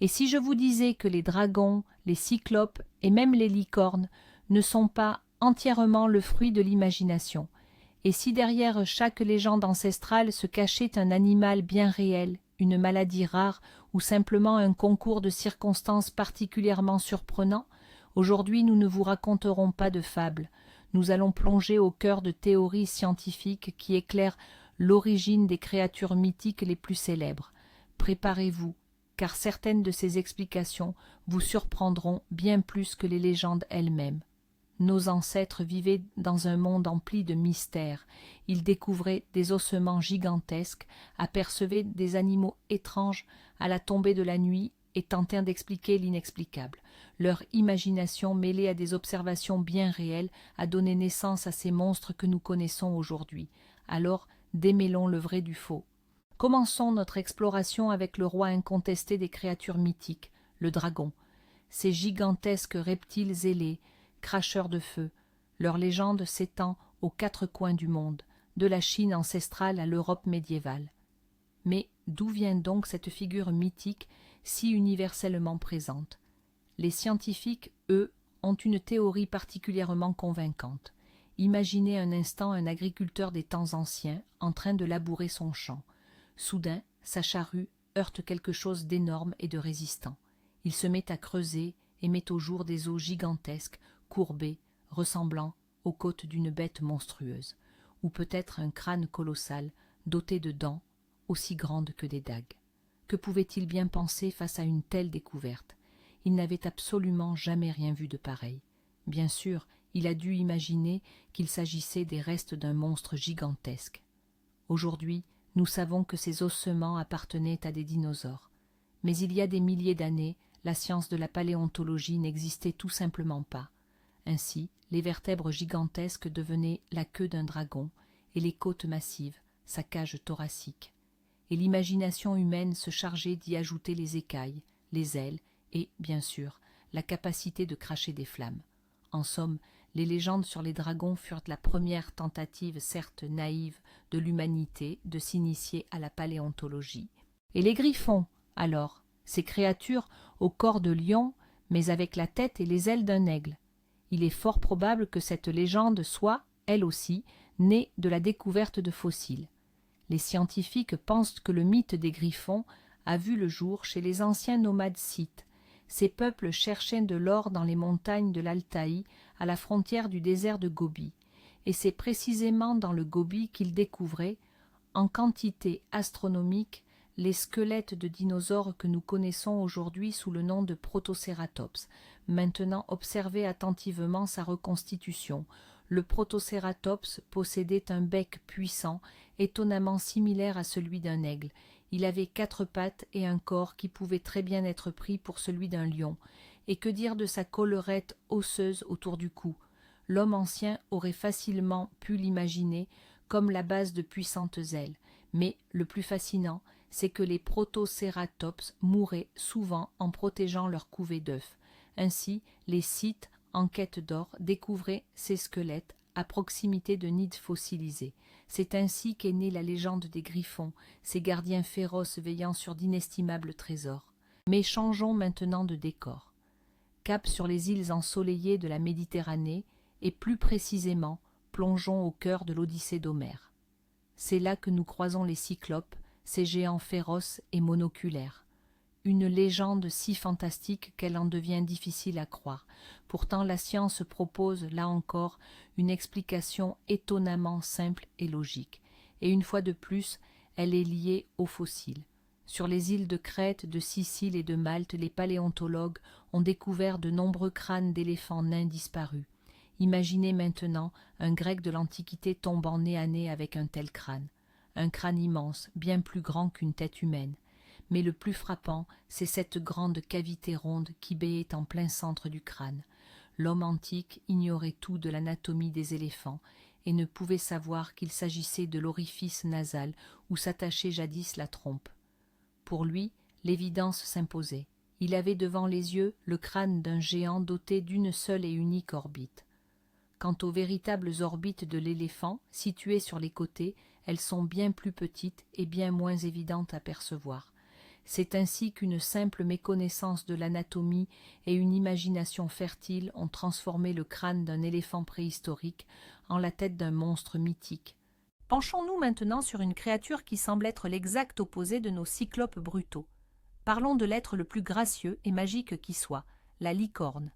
Et si je vous disais que les dragons, les cyclopes et même les licornes ne sont pas entièrement le fruit de l'imagination, et si derrière chaque légende ancestrale se cachait un animal bien réel, une maladie rare ou simplement un concours de circonstances particulièrement surprenant, aujourd'hui nous ne vous raconterons pas de fables, nous allons plonger au cœur de théories scientifiques qui éclairent l'origine des créatures mythiques les plus célèbres. Préparez-vous, car certaines de ces explications vous surprendront bien plus que les légendes elles-mêmes. Nos ancêtres vivaient dans un monde empli de mystères. Ils découvraient des ossements gigantesques, apercevaient des animaux étranges à la tombée de la nuit et tentèrent d'expliquer l'inexplicable. Leur imagination, mêlée à des observations bien réelles, a donné naissance à ces monstres que nous connaissons aujourd'hui. Alors, démêlons le vrai du faux. Commençons notre exploration avec le roi incontesté des créatures mythiques, le dragon. Ces gigantesques reptiles ailés, cracheurs de feu, leur légende s'étend aux quatre coins du monde, de la Chine ancestrale à l'Europe médiévale. Mais d'où vient donc cette figure mythique si universellement présente? Les scientifiques, eux, ont une théorie particulièrement convaincante. Imaginez un instant un agriculteur des temps anciens en train de labourer son champ. Soudain, sa charrue heurte quelque chose d'énorme et de résistant. Il se met à creuser et met au jour des os gigantesques, courbés, ressemblant aux côtes d'une bête monstrueuse, ou peut-être un crâne colossal, doté de dents aussi grandes que des dagues. Que pouvait-il bien penser face à une telle découverte? Il n'avait absolument jamais rien vu de pareil. Bien sûr, il a dû imaginer qu'il s'agissait des restes d'un monstre gigantesque. Aujourd'hui, nous savons que ces ossements appartenaient à des dinosaures. Mais il y a des milliers d'années, la science de la paléontologie n'existait tout simplement pas. Ainsi, les vertèbres gigantesques devenaient la queue d'un dragon et les côtes massives, sa cage thoracique. Et l'imagination humaine se chargeait d'y ajouter les écailles, les ailes et, bien sûr, la capacité de cracher des flammes. En somme, les légendes sur les dragons furent la première tentative, certes naïve, de l'humanité de s'initier à la paléontologie. Et les griffons, alors, ces créatures au corps de lion, mais avec la tête et les ailes d'un aigle. Il est fort probable que cette légende soit, elle aussi, née de la découverte de fossiles. Les scientifiques pensent que le mythe des griffons a vu le jour chez les anciens nomades scythes. Ces peuples cherchaient de l'or dans les montagnes de l'Altaï, à la frontière du désert de Gobi, et c'est précisément dans le Gobi qu'ils découvraient, en quantité astronomique, les squelettes de dinosaures que nous connaissons aujourd'hui sous le nom de Protocératops. Maintenant, observez attentivement sa reconstitution. Le Protocératops possédait un bec puissant, étonnamment similaire à celui d'un aigle. Il avait 4 pattes et un corps qui pouvait très bien être pris pour celui d'un lion. Et que dire de sa collerette osseuse autour du cou? L'homme ancien aurait facilement pu l'imaginer comme la base de puissantes ailes. Mais le plus fascinant, c'est que les protocératops mouraient souvent en protégeant leur couvée d'œufs. Ainsi, les Scythes, en quête d'or, découvraient ces squelettes à proximité de nids fossilisés. C'est ainsi qu'est née la légende des griffons, ces gardiens féroces veillant sur d'inestimables trésors. Mais changeons maintenant de décor. Cap sur les îles ensoleillées de la Méditerranée, et plus précisément, plongeons au cœur de l'Odyssée d'Homère. C'est là que nous croisons les cyclopes, ces géants féroces et monoculaires. Une légende si fantastique qu'elle en devient difficile à croire. Pourtant la science propose, là encore, une explication étonnamment simple et logique. Et une fois de plus, elle est liée aux fossiles. Sur les îles de Crète, de Sicile et de Malte, les paléontologues ont découvert de nombreux crânes d'éléphants nains disparus. Imaginez maintenant un Grec de l'Antiquité tombant nez à nez avec un tel crâne. Un crâne immense, bien plus grand qu'une tête humaine. Mais le plus frappant, c'est cette grande cavité ronde qui béait en plein centre du crâne. L'homme antique ignorait tout de l'anatomie des éléphants et ne pouvait savoir qu'il s'agissait de l'orifice nasal où s'attachait jadis la trompe. Pour lui, l'évidence s'imposait. Il avait devant les yeux le crâne d'un géant doté d'une seule et unique orbite. Quant aux véritables orbites de l'éléphant, situées sur les côtés, elles sont bien plus petites et bien moins évidentes à percevoir. C'est ainsi qu'une simple méconnaissance de l'anatomie et une imagination fertile ont transformé le crâne d'un éléphant préhistorique en la tête d'un monstre mythique. Penchons-nous maintenant sur une créature qui semble être l'exact opposé de nos cyclopes brutaux. Parlons de l'être le plus gracieux et magique qui soit, la licorne.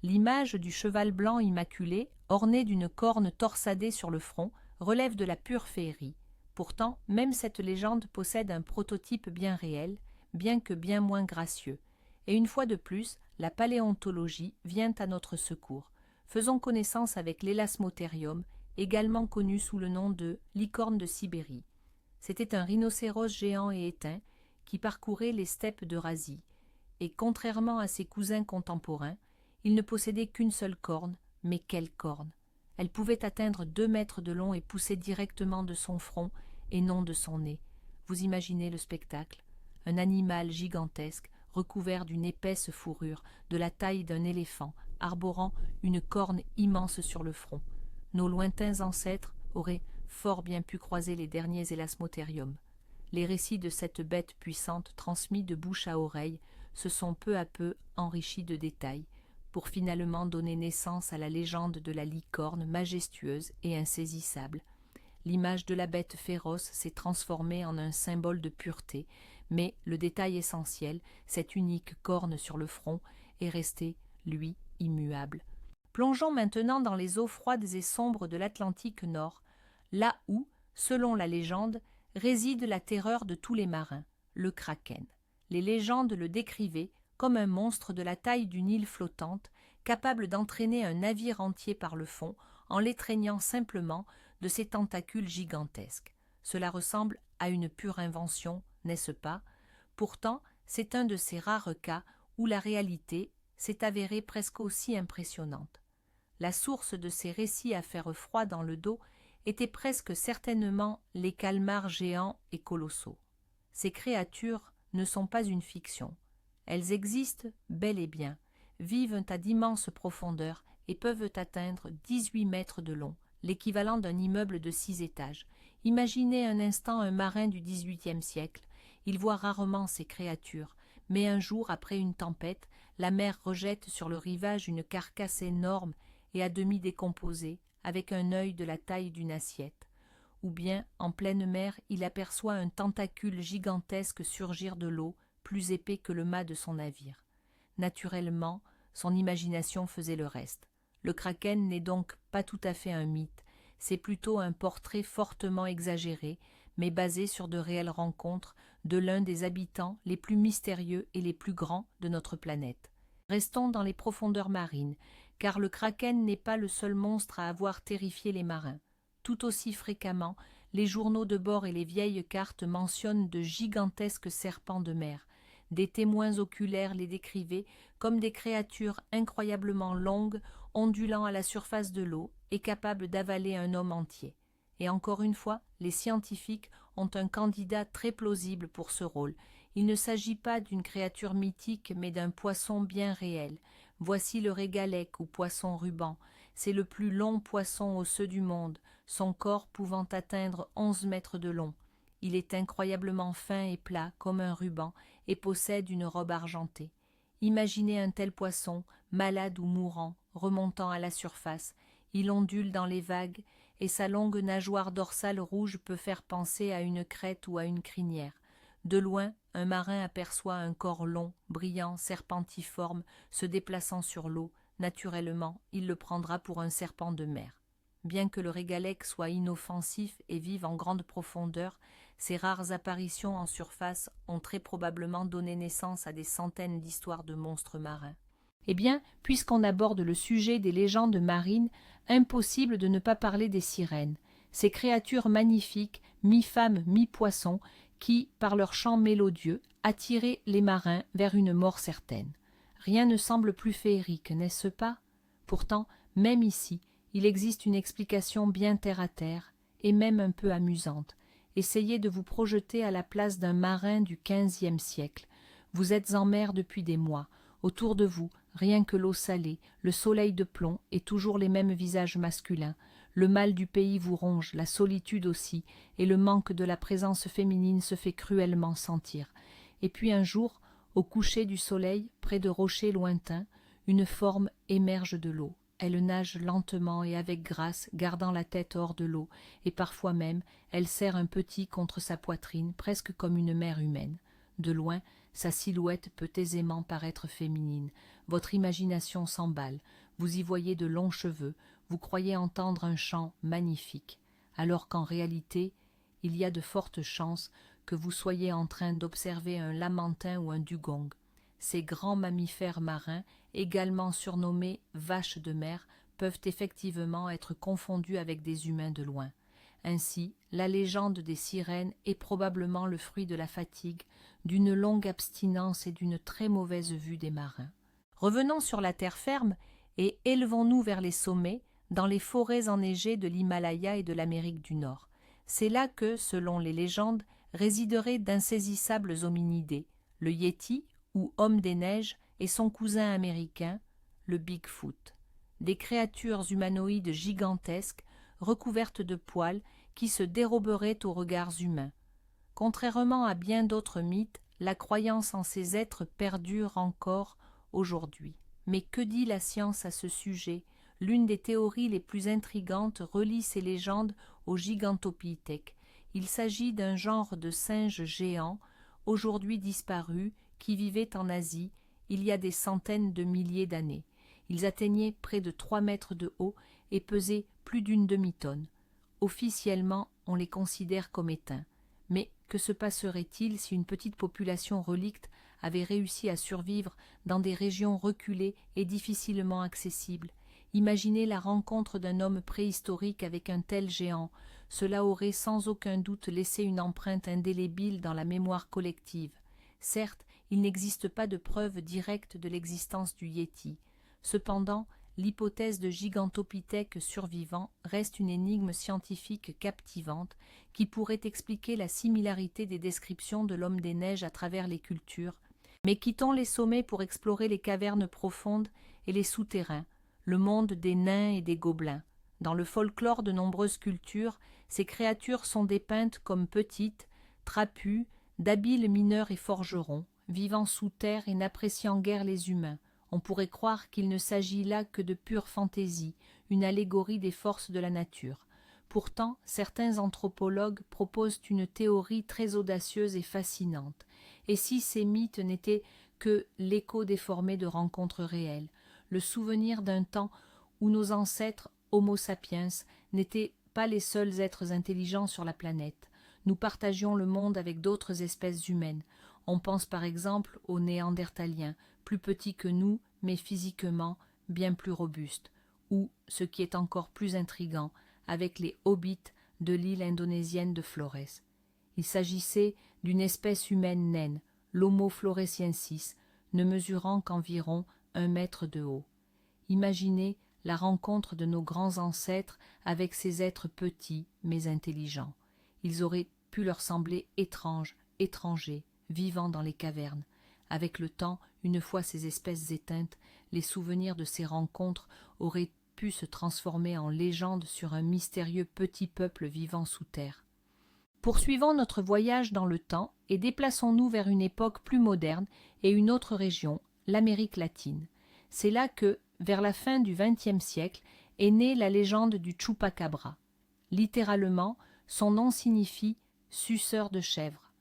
L'image du cheval blanc immaculé, orné d'une corne torsadée sur le front, relève de la pure féerie. Pourtant, même cette légende possède un prototype bien réel, bien que bien moins gracieux. Et une fois de plus, la paléontologie vient à notre secours. Faisons connaissance avec l'Elasmotherium, également connu sous le nom de licorne de Sibérie. C'était un rhinocéros géant et éteint qui parcourait les steppes d'Eurasie, et contrairement à ses cousins contemporains, il ne possédait qu'une seule corne, mais quelle corne! Elle pouvait atteindre 2 mètres de long et pousser directement de son front et non de son nez. Vous imaginez le spectacle? Un animal gigantesque, recouvert d'une épaisse fourrure, de la taille d'un éléphant, arborant une corne immense sur le front. Nos lointains ancêtres auraient fort bien pu croiser les derniers Elasmotherium. Les récits de cette bête puissante, transmis de bouche à oreille, se sont peu à peu enrichis de détails, pour finalement donner naissance à la légende de la licorne majestueuse et insaisissable. L'image de la bête féroce s'est transformée en un symbole de pureté, mais le détail essentiel, cette unique corne sur le front, est resté, lui, immuable. Plongeons maintenant dans les eaux froides et sombres de l'Atlantique Nord, là où, selon la légende, réside la terreur de tous les marins, le kraken. Les légendes le décrivaient comme un monstre de la taille d'une île flottante, capable d'entraîner un navire entier par le fond en l'étreignant simplement de ses tentacules gigantesques. Cela ressemble à une pure invention, n'est-ce pas? Pourtant, c'est un de ces rares cas où la réalité s'est avérée presque aussi impressionnante. La source de ces récits à faire froid dans le dos étaient presque certainement les calmars géants et colossaux. Ces créatures ne sont pas une fiction. Elles existent bel et bien, vivent à d'immenses profondeurs et peuvent atteindre 18 mètres de long, l'équivalent d'un immeuble de 6 étages. Imaginez un instant un marin du XVIIIe siècle. Il voit rarement ces créatures, mais un jour, après une tempête, la mer rejette sur le rivage une carcasse énorme et à demi décomposée, avec un œil de la taille d'une assiette. Ou bien, en pleine mer, il aperçoit un tentacule gigantesque surgir de l'eau, plus épais que le mât de son navire. Naturellement, son imagination faisait le reste. Le kraken n'est donc pas tout à fait un mythe, c'est plutôt un portrait fortement exagéré, mais basé sur de réelles rencontres de l'un des habitants les plus mystérieux et les plus grands de notre planète. Restons dans les profondeurs marines, car le kraken n'est pas le seul monstre à avoir terrifié les marins. Tout aussi fréquemment, les journaux de bord et les vieilles cartes mentionnent de gigantesques serpents de mer. Des témoins oculaires les décrivaient comme des créatures incroyablement longues, ondulant à la surface de l'eau et capables d'avaler un homme entier. Et encore une fois, les scientifiques ont un candidat très plausible pour ce rôle. Il ne s'agit pas d'une créature mythique, mais d'un poisson bien réel. Voici le régalec ou poisson ruban. C'est le plus long poisson osseux du monde, son corps pouvant atteindre 11 mètres de long. Il est incroyablement fin et plat comme un ruban et possède une robe argentée. Imaginez un tel poisson, malade ou mourant, remontant à la surface. Il ondule dans les vagues et sa longue nageoire dorsale rouge peut faire penser à une crête ou à une crinière. De loin, un marin aperçoit un corps long, brillant, serpentiforme, se déplaçant sur l'eau. Naturellement, il le prendra pour un serpent de mer. Bien que le régalec soit inoffensif et vive en grande profondeur, ces rares apparitions en surface ont très probablement donné naissance à des centaines d'histoires de monstres marins. Eh bien, puisqu'on aborde le sujet des légendes marines, impossible de ne pas parler des sirènes, ces créatures magnifiques, mi-femmes, mi-poissons, qui, par leur chant mélodieux, attiraient les marins vers une mort certaine. Rien ne semble plus féerique, n'est-ce pas? Pourtant, même ici, il existe une explication bien terre-à-terre, et même un peu amusante. Essayez de vous projeter à la place d'un marin du XVe siècle. Vous êtes en mer depuis des mois. Autour de vous, rien que l'eau salée, le soleil de plomb et toujours les mêmes visages masculins. Le mal du pays vous ronge, la solitude aussi, et le manque de la présence féminine se fait cruellement sentir. et puis un jour, au coucher du soleil, près de rochers lointains, une forme émerge de l'eau. Elle nage lentement et avec grâce, gardant la tête hors de l'eau, et parfois même, elle serre un petit contre sa poitrine, presque comme une mère humaine. De loin, sa silhouette peut aisément paraître féminine. Votre imagination s'emballe, vous y voyez de longs cheveux, vous croyez entendre un chant magnifique, alors qu'en réalité, il y a de fortes chances que vous soyez en train d'observer un lamantin ou un dugong. Ces grands mammifères marins, également surnommés vaches de mer, peuvent effectivement être confondus avec des humains de loin. Ainsi, la légende des sirènes est probablement le fruit de la fatigue, d'une longue abstinence et d'une très mauvaise vue des marins. Revenons sur la terre ferme et élevons-nous vers les sommets, dans les forêts enneigées de l'Himalaya et de l'Amérique du Nord. C'est là que, selon les légendes, résideraient d'insaisissables hominidés, le Yéti, ou homme des neiges, et son cousin américain, le Bigfoot. Des créatures humanoïdes gigantesques, recouvertes de poils, qui se déroberaient aux regards humains. Contrairement à bien d'autres mythes, la croyance en ces êtres perdure encore aujourd'hui. Mais que dit la science à ce sujet? L'une des théories les plus intrigantes relie ces légendes au Gigantopithèque. Il s'agit d'un genre de singe géant, aujourd'hui disparu, qui vivait en Asie il y a des centaines de milliers d'années. Ils atteignaient près de 3 mètres de haut et pesaient plus d'une demi-tonne. Officiellement, on les considère comme éteints. Mais que se passerait-il si une petite population relicte avait réussi à survivre dans des régions reculées et difficilement accessibles? Imaginez la rencontre d'un homme préhistorique avec un tel géant. Cela aurait sans aucun doute laissé une empreinte indélébile dans la mémoire collective. Certes, il n'existe pas de preuve directe de l'existence du Yéti. Cependant, l'hypothèse de Gigantopithèque survivant reste une énigme scientifique captivante qui pourrait expliquer la similarité des descriptions de l'homme des neiges à travers les cultures. Mais quittons les sommets pour explorer les cavernes profondes et les souterrains, le monde des nains et des gobelins. Dans le folklore de nombreuses cultures, ces créatures sont dépeintes comme petites, trapues, d'habiles mineurs et forgerons, vivant sous terre et n'appréciant guère les humains. On pourrait croire qu'il ne s'agit là que de pure fantaisie, une allégorie des forces de la nature. Pourtant, certains anthropologues proposent une théorie très audacieuse et fascinante. Et si ces mythes n'étaient que l'écho déformé de rencontres réelles, le souvenir d'un temps où nos ancêtres, Homo sapiens, n'étaient pas les seuls êtres intelligents sur la planète. Nous partagions le monde avec d'autres espèces humaines. On pense par exemple aux Néandertaliens, plus petits que nous, mais physiquement bien plus robustes, ou, ce qui est encore plus intrigant, avec les hobbits de l'île indonésienne de Flores. Il s'agissait d'une espèce humaine naine, l'Homo floresiensis, ne mesurant qu'environ 1 mètre de haut. Imaginez la rencontre de nos grands ancêtres avec ces êtres petits mais intelligents. Ils auraient pu leur sembler étranges, étrangers, vivant dans les cavernes. Avec le temps, une fois ces espèces éteintes, les souvenirs de ces rencontres auraient pu se transformer en légende sur un mystérieux petit peuple vivant sous terre. Poursuivons notre voyage dans le temps et déplaçons-nous vers une époque plus moderne et une autre région, l'Amérique latine. C'est là que, vers la fin du XXe siècle, est née la légende du Chupacabra. Littéralement, son nom signifie « suceur de chèvre ».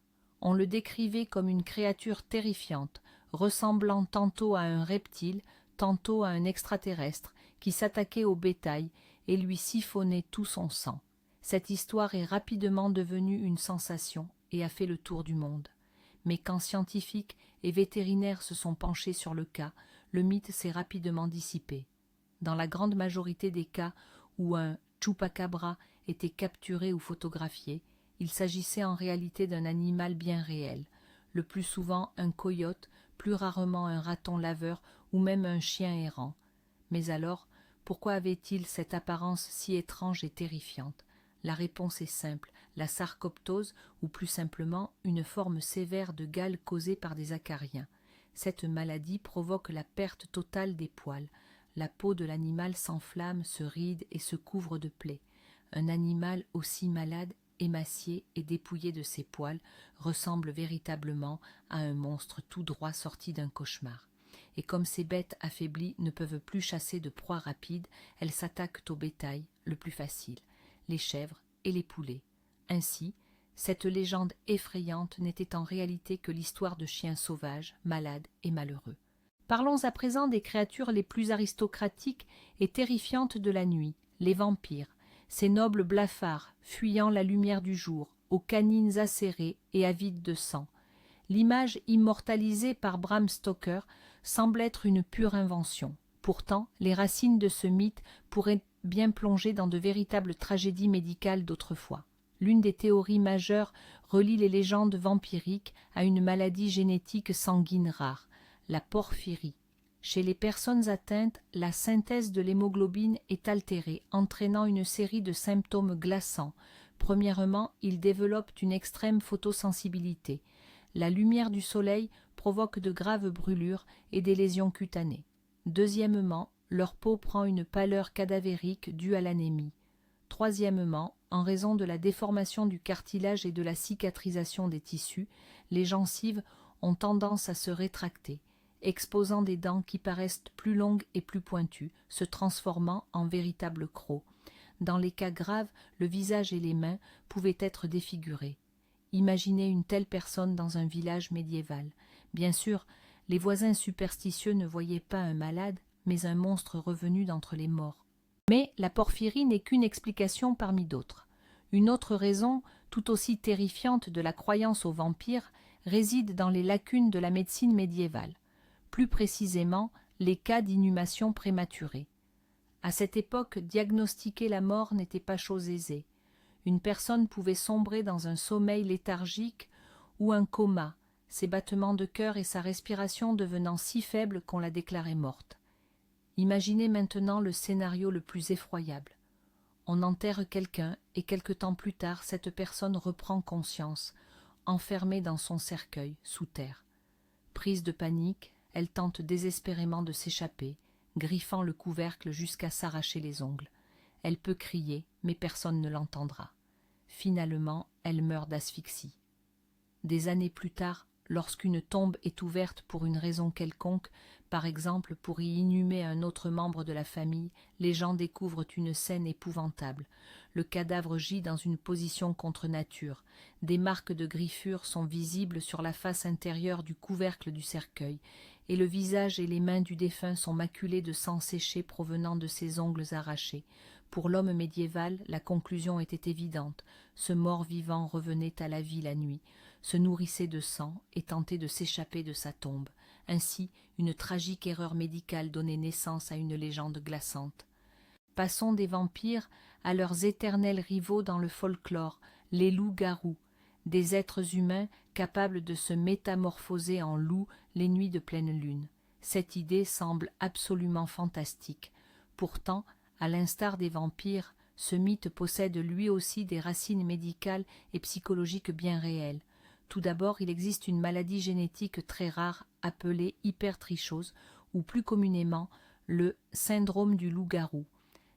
On le décrivait comme une créature terrifiante, ressemblant tantôt à un reptile, tantôt à un extraterrestre, qui s'attaquait au bétail et lui siphonnait tout son sang. Cette histoire est rapidement devenue une sensation et a fait le tour du monde. Mais quand scientifiques et vétérinaires se sont penchés sur le cas, le mythe s'est rapidement dissipé. Dans la grande majorité des cas où un chupacabra était capturé ou photographié, il s'agissait en réalité d'un animal bien réel, le plus souvent un coyote, plus rarement un raton laveur ou même un chien errant. Mais alors, pourquoi avait-il cette apparence si étrange et terrifiante? La réponse est simple, la sarcoptose, ou plus simplement une forme sévère de gale causée par des acariens. Cette maladie provoque la perte totale des poils. La peau de l'animal s'enflamme, se ride et se couvre de plaies. Un animal aussi malade émacié et dépouillé de ses poils, ressemble véritablement à un monstre tout droit sorti d'un cauchemar. Et comme ces bêtes affaiblies ne peuvent plus chasser de proies rapides, elles s'attaquent au bétail le plus facile, les chèvres et les poulets. Ainsi, cette légende effrayante n'était en réalité que l'histoire de chiens sauvages, malades et malheureux. Parlons à présent des créatures les plus aristocratiques et terrifiantes de la nuit, les vampires, ces nobles blafards, fuyant la lumière du jour, aux canines acérées et avides de sang. L'image immortalisée par Bram Stoker semble être une pure invention. Pourtant, les racines de ce mythe pourraient bien plonger dans de véritables tragédies médicales d'autrefois. L'une des théories majeures relie les légendes vampiriques à une maladie génétique sanguine rare, la porphyrie. Chez les personnes atteintes, la synthèse de l'hémoglobine est altérée, entraînant une série de symptômes glaçants. Premièrement, ils développent une extrême photosensibilité. La lumière du soleil provoque de graves brûlures et des lésions cutanées. Deuxièmement, leur peau prend une pâleur cadavérique due à l'anémie. Troisièmement, en raison de la déformation du cartilage et de la cicatrisation des tissus, les gencives ont tendance à se rétracter, exposant des dents qui paraissent plus longues et plus pointues, se transformant en véritables crocs. Dans les cas graves, le visage et les mains pouvaient être défigurés. Imaginez une telle personne dans un village médiéval. Bien sûr, les voisins superstitieux ne voyaient pas un malade, mais un monstre revenu d'entre les morts. Mais la porphyrie n'est qu'une explication parmi d'autres. Une autre raison, tout aussi terrifiante de la croyance aux vampires, réside dans les lacunes de la médecine médiévale, plus précisément les cas d'inhumation prématurée. À cette époque, diagnostiquer la mort n'était pas chose aisée. Une personne pouvait sombrer dans un sommeil léthargique ou un coma, ses battements de cœur et sa respiration devenant si faibles qu'on la déclarait morte. Imaginez maintenant le scénario le plus effroyable. On enterre quelqu'un et quelque temps plus tard, cette personne reprend conscience, enfermée dans son cercueil, sous terre. Prise de panique, elle tente désespérément de s'échapper, griffant le couvercle jusqu'à s'arracher les ongles. Elle peut crier, mais personne ne l'entendra. Finalement, elle meurt d'asphyxie. Des années plus tard, lorsqu'une tombe est ouverte pour une raison quelconque, par exemple pour y inhumer un autre membre de la famille, les gens découvrent une scène épouvantable. Le cadavre gît dans une position contre nature. Des marques de griffures sont visibles sur la face intérieure du couvercle du cercueil, et le visage et les mains du défunt sont maculés de sang séché provenant de ses ongles arrachés. Pour l'homme médiéval, la conclusion était évidente. Ce mort-vivant revenait à la vie la nuit, se nourrissait de sang et tentait de s'échapper de sa tombe. Ainsi, une tragique erreur médicale donnait naissance à une légende glaçante. Passons des vampires à leurs éternels rivaux dans le folklore, les loups-garous, des êtres humains capables de se métamorphoser en loups les nuits de pleine lune. Cette idée semble absolument fantastique. Pourtant, à l'instar des vampires, ce mythe possède lui aussi des racines médicales et psychologiques bien réelles. Tout d'abord, il existe une maladie génétique très rare appelée hypertrichose, ou plus communément le syndrome du loup-garou.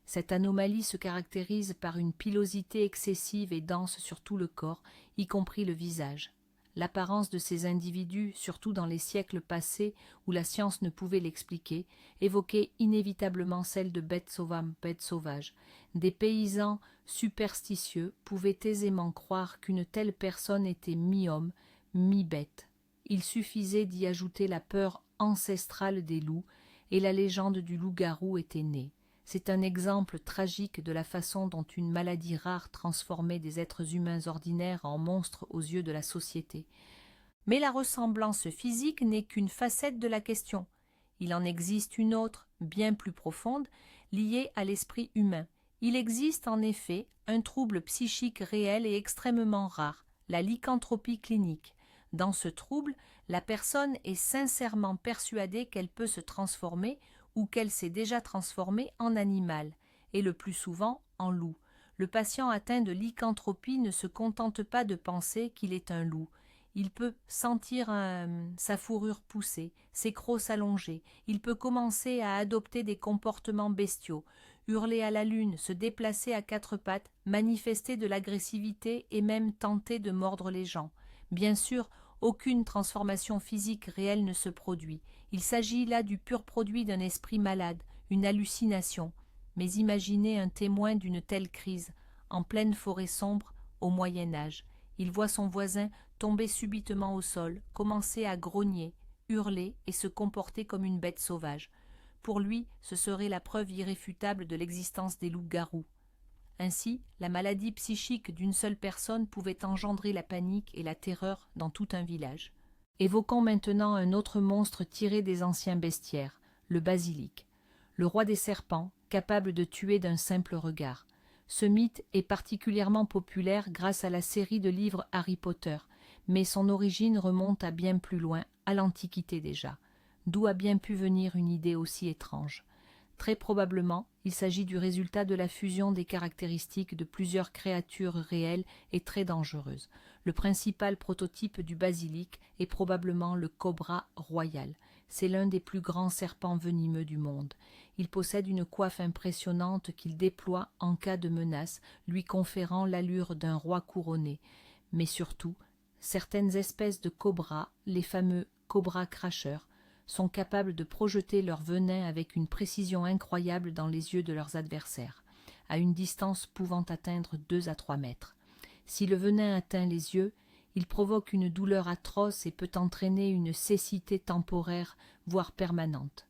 Cette anomalie se caractérise par une pilosité excessive et dense sur tout le corps, y compris le visage. L'apparence de ces individus, surtout dans les siècles passés où la science ne pouvait l'expliquer, évoquait inévitablement celle de bêtes sauvages. Des paysans superstitieux pouvaient aisément croire qu'une telle personne était mi-homme, mi-bête. Il suffisait d'y ajouter la peur ancestrale des loups, et la légende du loup-garou était née. C'est un exemple tragique de la façon dont une maladie rare transformait des êtres humains ordinaires en monstres aux yeux de la société. Mais la ressemblance physique n'est qu'une facette de la question. Il en existe une autre, bien plus profonde, liée à l'esprit humain. Il existe en effet un trouble psychique réel et extrêmement rare, la lycanthropie clinique. Dans ce trouble, la personne est sincèrement persuadée qu'elle peut se transformer ou qu'elle s'est déjà transformée en animal, et le plus souvent en loup. Le patient atteint de lycanthropie ne se contente pas de penser qu'il est un loup. Il peut sentir sa fourrure pousser, ses crocs s'allonger, il peut commencer à adopter des comportements bestiaux, hurler à la lune, se déplacer à quatre pattes, manifester de l'agressivité et même tenter de mordre les gens. Bien sûr, aucune transformation physique réelle ne se produit. Il s'agit là du pur produit d'un esprit malade, une hallucination. Mais imaginez un témoin d'une telle crise, en pleine forêt sombre, au Moyen Âge. Il voit son voisin tomber subitement au sol, commencer à grogner, hurler et se comporter comme une bête sauvage. Pour lui, ce serait la preuve irréfutable de l'existence des loups-garous. Ainsi, la maladie psychique d'une seule personne pouvait engendrer la panique et la terreur dans tout un village. Évoquons maintenant un autre monstre tiré des anciens bestiaires, le basilic, le roi des serpents, capable de tuer d'un simple regard. Ce mythe est particulièrement populaire grâce à la série de livres Harry Potter, mais son origine remonte à bien plus loin, à l'Antiquité déjà. D'où a bien pu venir une idée aussi étrange? Très probablement, il s'agit du résultat de la fusion des caractéristiques de plusieurs créatures réelles et très dangereuses. Le principal prototype du basilic est probablement le cobra royal. C'est l'un des plus grands serpents venimeux du monde. Il possède une coiffe impressionnante qu'il déploie en cas de menace, lui conférant l'allure d'un roi couronné. Mais surtout, certaines espèces de cobras, les fameux cobras cracheurs, sont capables de projeter leur venin avec une précision incroyable dans les yeux de leurs adversaires, à une distance pouvant atteindre 2 à 3 mètres. Si le venin atteint les yeux, il provoque une douleur atroce et peut entraîner une cécité temporaire, voire permanente.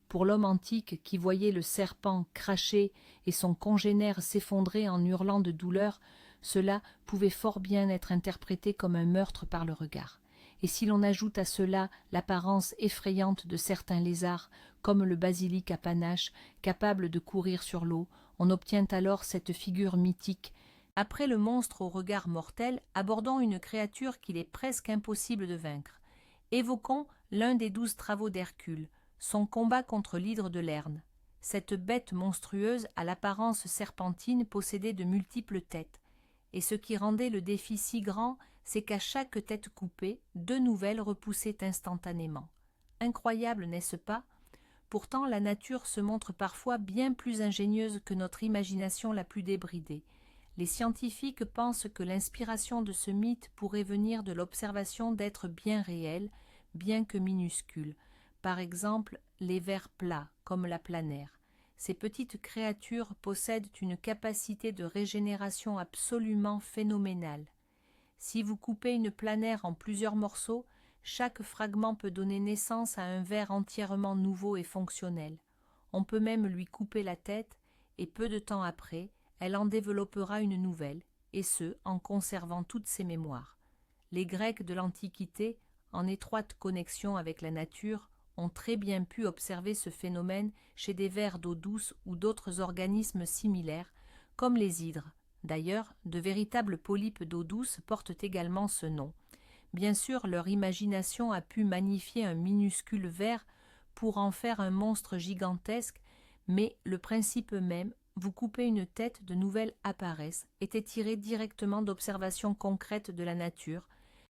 Pour l'homme antique qui voyait le serpent cracher et son congénère s'effondrer en hurlant de douleur, cela pouvait fort bien être interprété comme un meurtre par le regard. Et si l'on ajoute à cela l'apparence effrayante de certains lézards, comme le basilic à panache, capable de courir sur l'eau, on obtient alors cette figure mythique. Après le monstre au regard mortel, abordons une créature qu'il est presque impossible de vaincre. Évoquons l'un des 12 travaux d'Hercule, son combat contre l'hydre de Lerne. Cette bête monstrueuse à l'apparence serpentine possédait de multiples têtes. Et ce qui rendait le défi si grand, c'est qu'à chaque tête coupée, 2 nouvelles repoussaient instantanément. Incroyable, n'est-ce pas? Pourtant, la nature se montre parfois bien plus ingénieuse que notre imagination la plus débridée. Les scientifiques pensent que l'inspiration de ce mythe pourrait venir de l'observation d'êtres bien réels, bien que minuscules. Par exemple, les vers plats, comme la planaire. Ces petites créatures possèdent une capacité de régénération absolument phénoménale. Si vous coupez une planaire en plusieurs morceaux, chaque fragment peut donner naissance à un ver entièrement nouveau et fonctionnel. On peut même lui couper la tête, et peu de temps après, elle en développera une nouvelle, et ce, en conservant toutes ses mémoires. Les Grecs de l'Antiquité, en étroite connexion avec la nature, ont très bien pu observer ce phénomène chez des vers d'eau douce ou d'autres organismes similaires, comme les hydres. D'ailleurs, de véritables polypes d'eau douce portent également ce nom. Bien sûr, leur imagination a pu magnifier un minuscule ver pour en faire un monstre gigantesque, mais le principe même, vous coupez une tête, de nouvelles apparaissent, était tiré directement d'observations concrètes de la nature.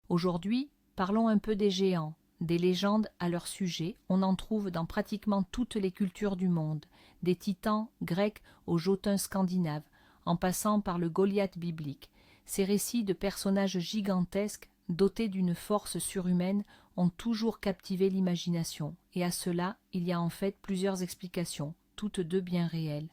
Aujourd'hui, parlons un peu des géants. Des légendes à leur sujet, on en trouve dans pratiquement toutes les cultures du monde, des titans grecs aux jotun scandinaves, en passant par le Goliath biblique. Ces récits de personnages gigantesques, dotés d'une force surhumaine, ont toujours captivé l'imagination, et à cela il y a en fait plusieurs explications, toutes deux bien réelles.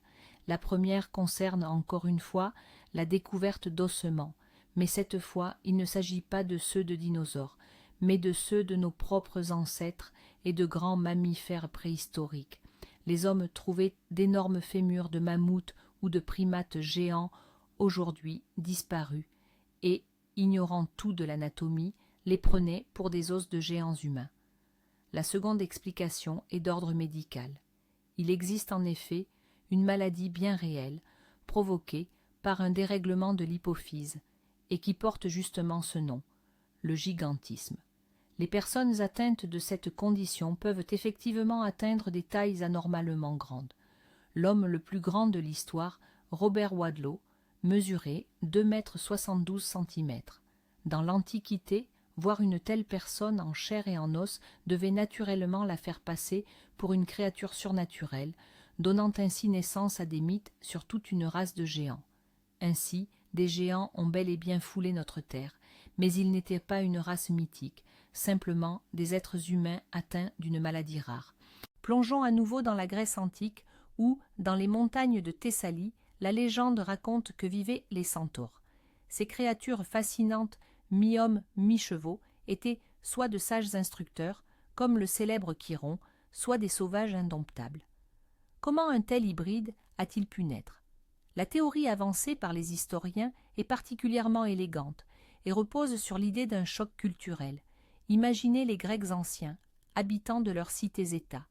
La première concerne encore une fois la découverte d'ossements, mais cette fois il ne s'agit pas de ceux de dinosaures, mais de ceux de nos propres ancêtres et de grands mammifères préhistoriques. Les hommes trouvaient d'énormes fémurs de mammouths ou de primates géants, aujourd'hui disparus, et, ignorant tout de l'anatomie, les prenaient pour des os de géants humains. La seconde explication est d'ordre médical. Il existe en effet une maladie bien réelle, provoquée par un dérèglement de l'hypophyse, et qui porte justement ce nom, le gigantisme. Les personnes atteintes de cette condition peuvent effectivement atteindre des tailles anormalement grandes. L'homme le plus grand de l'histoire, Robert Wadlow, mesurait 2,72 m. Dans l'Antiquité, voir une telle personne en chair et en os devait naturellement la faire passer pour une créature surnaturelle, donnant ainsi naissance à des mythes sur toute une race de géants. Ainsi, des géants ont bel et bien foulé notre terre, mais ils n'étaient pas une race mythique, simplement des êtres humains atteints d'une maladie rare. Plongeons à nouveau dans la Grèce antique, où, dans les montagnes de Thessalie, la légende raconte que vivaient les centaures. Ces créatures fascinantes, mi-hommes, mi-chevaux, étaient soit de sages instructeurs, comme le célèbre Chiron, soit des sauvages indomptables. Comment un tel hybride a-t-il pu naître? La théorie avancée par les historiens est particulièrement élégante et repose sur l'idée d'un choc culturel. Imaginez les Grecs anciens, habitants de leurs cités-États.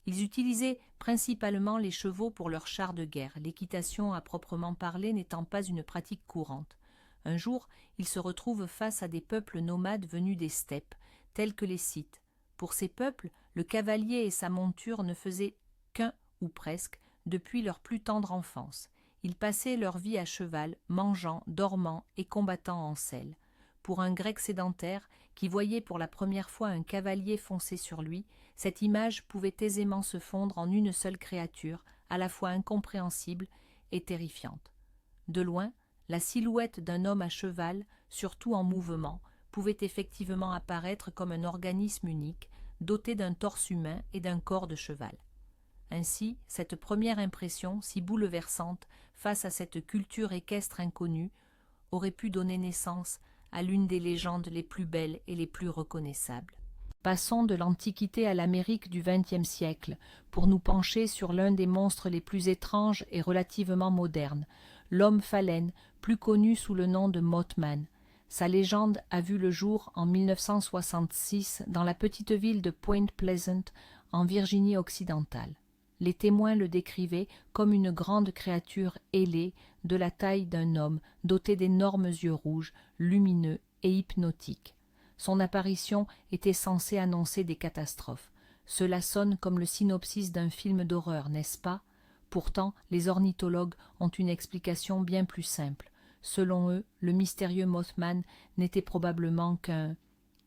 Ils utilisaient principalement les chevaux pour leurs chars de guerre, l'équitation à proprement parler n'étant pas une pratique courante. Un jour, ils se retrouvent face à des peuples nomades venus des steppes, tels que les Scythes. Pour ces peuples, le cavalier et sa monture ne faisaient qu'un, ou presque, depuis leur plus tendre enfance. Ils passaient leur vie à cheval, mangeant, dormant et combattant en selle. Pour un Grec sédentaire, qui voyait pour la première fois un cavalier foncer sur lui, cette image pouvait aisément se fondre en une seule créature, à la fois incompréhensible et terrifiante. De loin, la silhouette d'un homme à cheval, surtout en mouvement, pouvait effectivement apparaître comme un organisme unique, doté d'un torse humain et d'un corps de cheval. Ainsi, cette première impression, si bouleversante face à cette culture équestre inconnue, aurait pu donner naissance à l'une des légendes les plus belles et les plus reconnaissables. Passons de l'Antiquité à l'Amérique du XXe siècle, pour nous pencher sur l'un des monstres les plus étranges et relativement modernes, l'homme phalène, plus connu sous le nom de Mothman. Sa légende a vu le jour en 1966 dans la petite ville de Point Pleasant, en Virginie occidentale. Les témoins le décrivaient comme une grande créature ailée, de la taille d'un homme, dotée d'énormes yeux rouges, lumineux et hypnotiques. Son apparition était censée annoncer des catastrophes. Cela sonne comme le synopsis d'un film d'horreur, n'est-ce pas? Pourtant, les ornithologues ont une explication bien plus simple. Selon eux, le mystérieux Mothman n'était probablement qu'un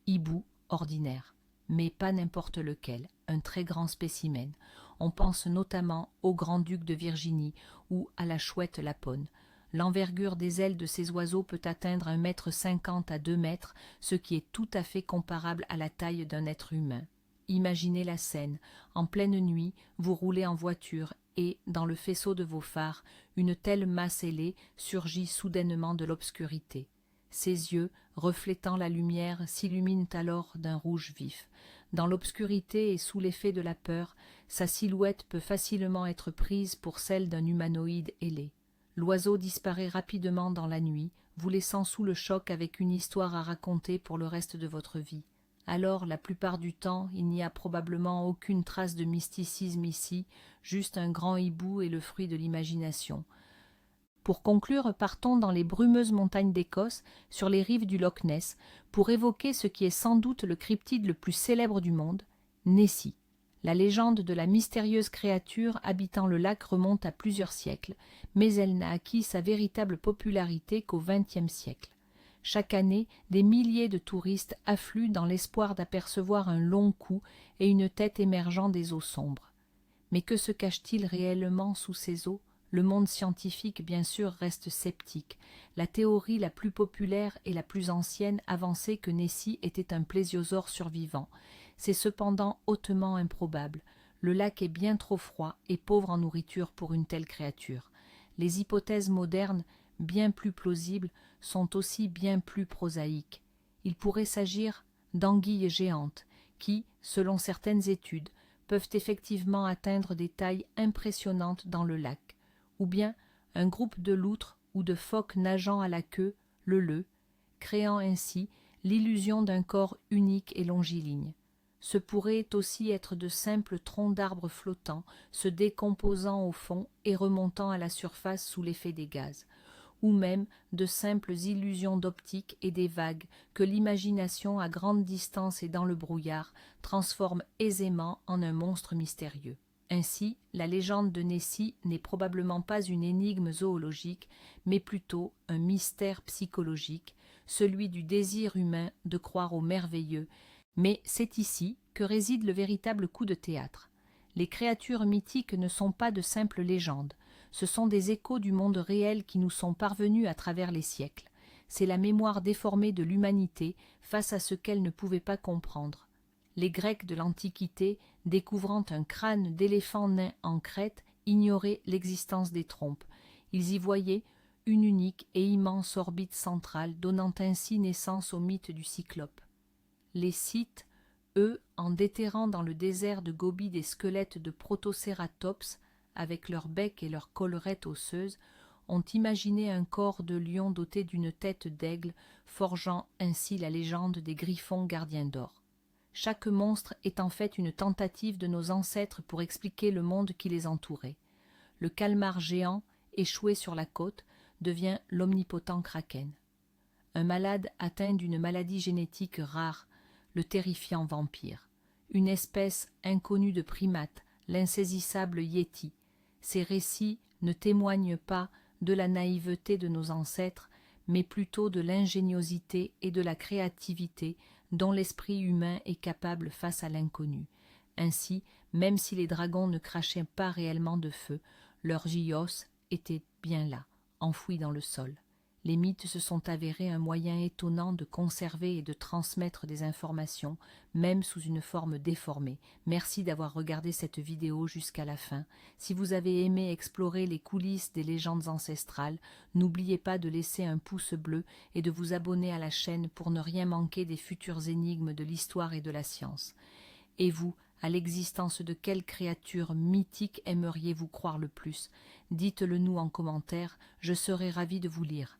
hibou ordinaire, mais pas n'importe lequel, un très grand spécimen. On pense notamment au grand-duc de Virginie ou à la chouette lapone. L'envergure des ailes de ces oiseaux peut atteindre 1,50 m à 2 mètres, ce qui est tout à fait comparable à la taille d'un être humain. Imaginez la scène. En pleine nuit, vous roulez en voiture et, dans le faisceau de vos phares, une telle masse ailée surgit soudainement de l'obscurité. Ses yeux, reflétant la lumière, s'illuminent alors d'un rouge vif. Dans l'obscurité et sous l'effet de la peur, sa silhouette peut facilement être prise pour celle d'un humanoïde ailé. L'oiseau disparaît rapidement dans la nuit, vous laissant sous le choc avec une histoire à raconter pour le reste de votre vie. Alors, la plupart du temps, il n'y a probablement aucune trace de mysticisme ici, juste un grand hibou et le fruit de l'imagination. Pour conclure, partons dans les brumeuses montagnes d'Écosse, sur les rives du Loch Ness, pour évoquer ce qui est sans doute le cryptide le plus célèbre du monde, Nessie. La légende de la mystérieuse créature habitant le lac remonte à plusieurs siècles, mais elle n'a acquis sa véritable popularité qu'au XXe siècle. Chaque année, des milliers de touristes affluent dans l'espoir d'apercevoir un long cou et une tête émergeant des eaux sombres. Mais que se cache-t-il réellement sous ces eaux? Le monde scientifique, bien sûr, reste sceptique. La théorie la plus populaire et la plus ancienne avançait que Nessie était un plésiosaure survivant. C'est cependant hautement improbable. Le lac est bien trop froid et pauvre en nourriture pour une telle créature. Les hypothèses modernes, bien plus plausibles, sont aussi bien plus prosaïques. Il pourrait s'agir d'anguilles géantes qui, selon certaines études, peuvent effectivement atteindre des tailles impressionnantes dans le lac, ou bien un groupe de loutres ou de phoques nageant à la queue, le leu, créant ainsi l'illusion d'un corps unique et longiligne. Ce pourrait aussi être de simples troncs d'arbres flottants, se décomposant au fond et remontant à la surface sous l'effet des gaz, ou même de simples illusions d'optique et des vagues que l'imagination à grande distance et dans le brouillard transforme aisément en un monstre mystérieux. Ainsi, la légende de Nessie n'est probablement pas une énigme zoologique, mais plutôt un mystère psychologique, celui du désir humain de croire au merveilleux. Mais c'est ici que réside le véritable coup de théâtre. Les créatures mythiques ne sont pas de simples légendes, ce sont des échos du monde réel qui nous sont parvenus à travers les siècles. C'est la mémoire déformée de l'humanité face à ce qu'elle ne pouvait pas comprendre. Les Grecs de l'Antiquité, découvrant un crâne d'éléphant nain en Crète, ignoraient l'existence des trompes. Ils y voyaient une unique et immense orbite centrale, donnant ainsi naissance au mythe du Cyclope. Les Scythes, eux, en déterrant dans le désert de Gobi des squelettes de protocératops, avec leur bec et leur collerette osseuse, ont imaginé un corps de lion doté d'une tête d'aigle, forgeant ainsi la légende des griffons gardiens d'or. Chaque monstre est en fait une tentative de nos ancêtres pour expliquer le monde qui les entourait. Le calmar géant, échoué sur la côte, devient l'omnipotent kraken. Un malade atteint d'une maladie génétique rare, le terrifiant vampire. Une espèce inconnue de primates, l'insaisissable yéti. Ces récits ne témoignent pas de la naïveté de nos ancêtres, mais plutôt de l'ingéniosité et de la créativité dont l'esprit humain est capable face à l'inconnu. Ainsi, même si les dragons ne crachaient pas réellement de feu, leur gios était bien là, enfoui dans le sol. Les mythes se sont avérés un moyen étonnant de conserver et de transmettre des informations, même sous une forme déformée. Merci d'avoir regardé cette vidéo jusqu'à la fin. Si vous avez aimé explorer les coulisses des légendes ancestrales, n'oubliez pas de laisser un pouce bleu et de vous abonner à la chaîne pour ne rien manquer des futures énigmes de l'histoire et de la science. Et vous, à l'existence de quelle créature mythique aimeriez-vous croire le plus? Dites-le nous en commentaire, je serai ravie de vous lire.